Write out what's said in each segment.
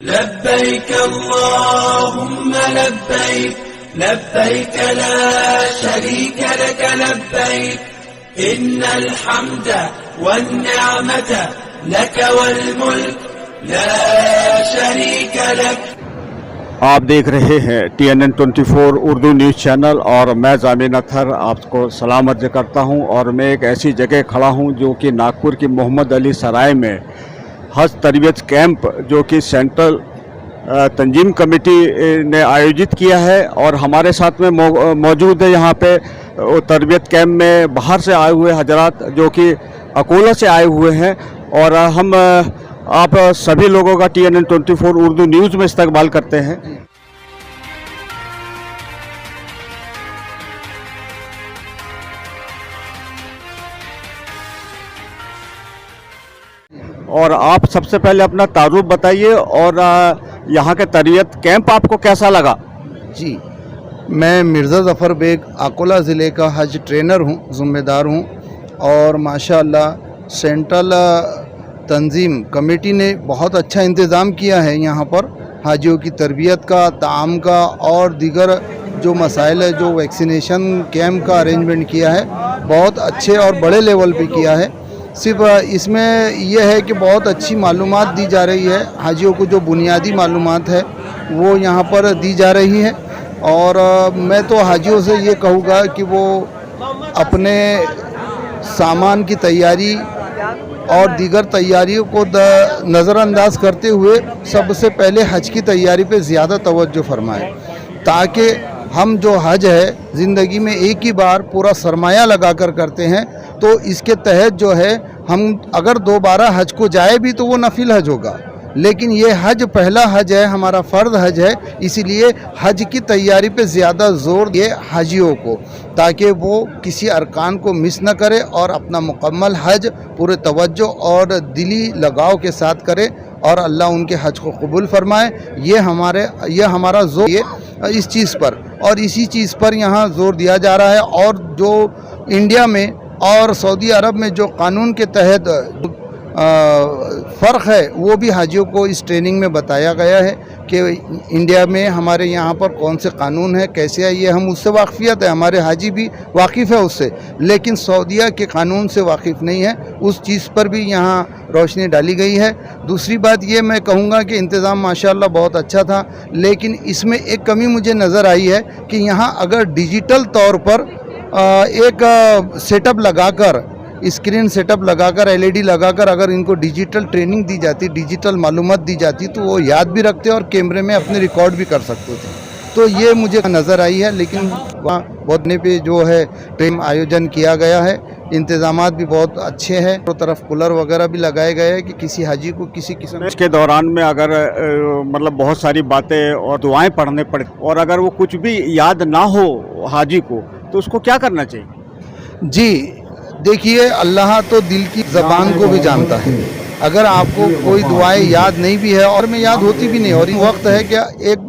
لبيك اللهم لبيك لبيك لا شريك لك لبيك إن الحمد والنعمة لك والملك لا شريك لك. آپ دیکھ رہے ہیں TNN24 اردو نیوز چینل اور میں ضامن اطہر آپ کو سلام عرض کرتا ہوں. اور میں ایک ایسی جگہ کھڑا ہوں جو کہ ناگپور کی محمد علی سرائے میں حج تربیت کیمپ جو کہ سینٹرل تنظیم کمیٹی نے آیوجت کیا ہے. اور ہمارے ساتھ میں موجود ہے یہاں پہ تربیت کیمپ میں باہر سے آئے ہوئے حضرات جو کہ اکولہ سے آئے ہوئے ہیں. اور ہم آپ سبھی لوگوں کا TNN24 اردو نیوز میں استقبال کرتے ہیں. اور آپ سب سے پہلے اپنا تعارف بتائیے اور یہاں کے تربیت کیمپ آپ کو کیسا لگا؟ جی، میں مرزا ظفر بیگ اکولہ ضلع کا حج ٹرینر ہوں، ذمہ دار ہوں. اور ماشاءاللہ سینٹرل تنظیم کمیٹی نے بہت اچھا انتظام کیا ہے یہاں پر حاجیوں کی تربیت کا، طعام کا اور دیگر جو مسائل ہے، جو ویکسینیشن کیمپ کا ارینجمنٹ کیا ہے بہت اچھے اور بڑے لیول پہ کیا ہے. صرف اس میں یہ ہے کہ بہت اچھی معلومات دی جا رہی ہے حاجیوں کو، جو بنیادی معلومات ہے وہ یہاں پر دی جا رہی ہے. اور میں تو حاجیوں سے یہ کہوں گا کہ وہ اپنے سامان کی تیاری اور دیگر تیاریوں کو نظر انداز کرتے ہوئے سب سے پہلے حج کی تیاری پہ زیادہ توجہ فرمائیں، تاکہ ہم جو حج ہے زندگی میں ایک ہی بار پورا سرمایہ لگا کر کرتے ہیں. تو اس کے تحت جو ہے ہم اگر دوبارہ حج کو جائے بھی تو وہ نفل حج ہوگا، لیکن یہ حج پہلا حج ہے، ہمارا فرض حج ہے. اسی لیے حج کی تیاری پہ زیادہ زور دے حاجیوں کو، تاکہ وہ کسی ارکان کو مس نہ کرے اور اپنا مکمل حج پورے توجہ اور دلی لگاؤ کے ساتھ کرے اور اللہ ان کے حج کو قبول فرمائے. یہ ہمارا زور اس چیز پر اور اسی چیز پر یہاں زور دیا جا رہا ہے. اور جو انڈیا میں اور سعودی عرب میں جو قانون کے تحت فرق ہے وہ بھی حاجیوں کو اس ٹریننگ میں بتایا گیا ہے کہ انڈیا میں ہمارے یہاں پر کون سے قانون ہے، کیسے ہے. یہ ہم اس سے واقفیت ہے، ہمارے حاجی بھی واقف ہے اس سے، لیکن سعودیہ کے قانون سے واقف نہیں ہے. اس چیز پر بھی یہاں روشنی ڈالی گئی ہے. دوسری بات یہ میں کہوں گا کہ انتظام ماشاءاللہ بہت اچھا تھا، لیکن اس میں ایک کمی مجھے نظر آئی ہے کہ یہاں اگر ڈیجیٹل طور پر ایک سیٹ اپ لگا کر، اسکرین سیٹ اپ لگا کر، LED لگا کر اگر ان کو ڈیجیٹل ٹریننگ دی جاتی، ڈیجیٹل معلومات دی جاتی تو وہ یاد بھی رکھتے اور کیمرے میں اپنے ریکارڈ بھی کر سکتے تھے. تو یہ مجھے نظر آئی ہے. لیکن وہاں بہتنے پہ جو ہے ٹرین آیوجن کیا گیا ہے، انتظامات بھی بہت اچھے ہیں. ہر طرف کولر وغیرہ بھی لگائے گئے ہیں کہ کسی حاجی کو کسی قسم اس کے دوران میں اگر مطلب بہت ساری باتیں اور دعائیں پڑھنے پڑیں اور اگر وہ کچھ بھی یاد نہ ہو حاجی کو تو اس کو کیا کرنا چاہیے؟ جی دیکھیے، اللہ تو دل کی زبان کو بھی جانتا ہے. اگر آپ کو کوئی دعائیں یاد نہیں بھی ہے اور میں یاد ہوتی بھی نہیں، اور وقت ہے کہ ایک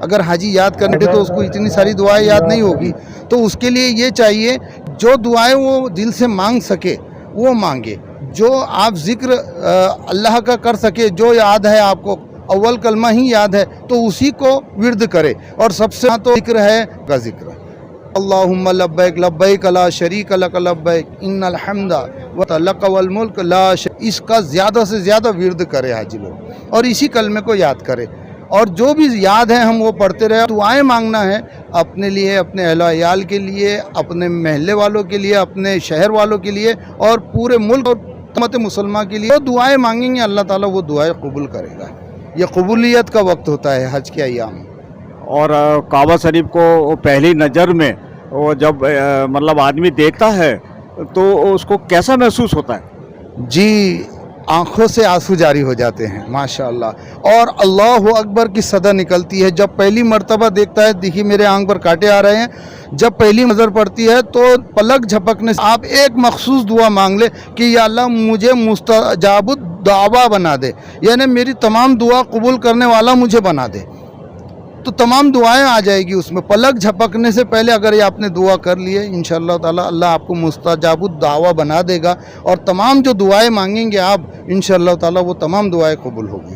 اگر حاجی یاد کرنے تو اس کو اتنی ساری دعائیں یاد نہیں ہوگی. تو اس کے لیے یہ چاہیے جو دعائیں وہ دل سے مانگ سکے وہ مانگے، جو آپ ذکر اللہ کا کر سکے، جو یاد ہے آپ کو، اول کلمہ ہی یاد ہے تو اسی کو ورد کرے. اور سب سے تو ذکر ہے کا ذکر، اللہم لبیک لبیک لا شریک لک لبیک ان الحمد لک والملک لا شریک. اس کا زیادہ سے زیادہ ورد کرے حاجی لوگ اور اسی کلمے کو یاد کرے. اور جو بھی یاد ہے ہم وہ پڑھتے رہے. دعائیں مانگنا ہے اپنے لیے، اپنے اہل و عیال کے لیے، اپنے محلے والوں کے لیے، اپنے شہر والوں کے لیے اور پورے ملک اور امت مسلمہ کے لیے. دعائیں مانگیں گے اللہ تعالیٰ وہ دعائیں قبول کرے گا. یہ قبولیت کا وقت ہوتا ہے حج کے ایام. اور کعبہ شریف کو پہلی نظر میں وہ جب مطلب آدمی دیکھتا ہے تو اس کو کیسا محسوس ہوتا ہے؟ جی، آنکھوں سے آنسو جاری ہو جاتے ہیں ماشاءاللہ، اور اللہ اکبر کی صدا نکلتی ہے جب پہلی مرتبہ دیکھتا ہے. دیکھیے میرے آنکھ پر کانٹے آ رہے ہیں. جب پہلی نظر پڑتی ہے تو پلک جھپکنے سے آپ ایک مخصوص دعا مانگ لے کہ یا اللہ مجھے مستجاب الدعوہ بنا دے، یعنی میری تمام دعا قبول کرنے والا مجھے بنا دے. تو تمام دعائیں آ جائے گی اس میں. پلک جھپکنے سے پہلے اگر یہ آپ نے دعا کر لیے انشاءاللہ تعالی اللہ آپ کو مستجاب الدعوہ بنا دے گا، اور تمام جو دعائیں مانگیں گے آپ انشاءاللہ تعالی وہ تمام دعائیں قبول ہوگی.